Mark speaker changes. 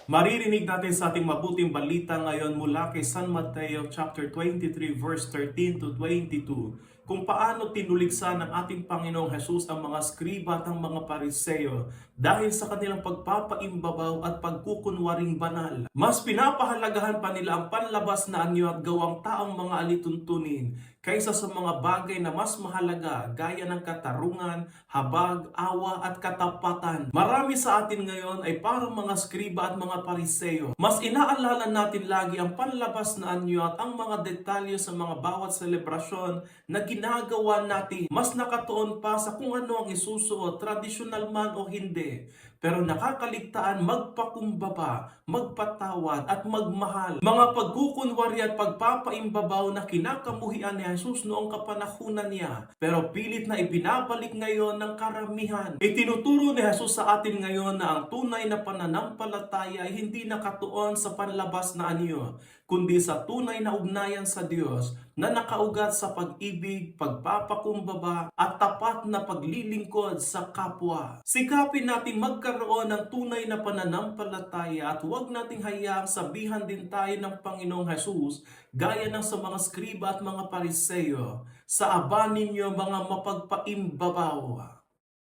Speaker 1: Maririnig natin sa ating mabuting balita ngayon mula kay San Mateo chapter 23 verse 13 to 22 kung paano tinuligsa ng ating Panginoong Hesus ang mga skriba at ang mga pariseo dahil sa kanilang pagpapaimbabaw at pagkukunwaring banal. Mas pinapahalagahan pa nila ang panlabas na anyo at gawang taong mga alituntunin kaysa sa mga bagay na mas mahalaga gaya ng katarungan, habag, awa at katapatan. Marami sa atin ngayon ay parang mga skriba at mga pariseo. Mas inaalala natin lagi ang panlabas na anyo at ang mga detalye sa mga bawat selebrasyon na ginagawa natin. Mas nakatuon pa sa kung ano ang isusuot, tradisyonal man o hindi. Pero nakakaligtaan magpakumbaba, magpatawad at magmahal. Mga pagkukunwari at pagpapaimbabaw na kinakamuhian ni Jesus noong kapanahunan niya. Pero pilit na ibinabalik ngayon ng karamihan. Itinuturo ni Jesus sa atin ngayon na ang tunay na pananampalataya ay hindi nakatuon sa panlabas na anyo, kundi sa tunay na ugnayan sa Diyos na nakaugat sa pag-ibig, pagpapakumbaba at tapat na paglilingkod sa kapwa. Sikapin natin magkaroon ng tunay na pananampalataya at huwag nating hayaang sabihan din tayo ng Panginoong Hesus gaya ng sa mga skriba at mga pariseo, sa aba ninyo mga mapagpaimbabaw.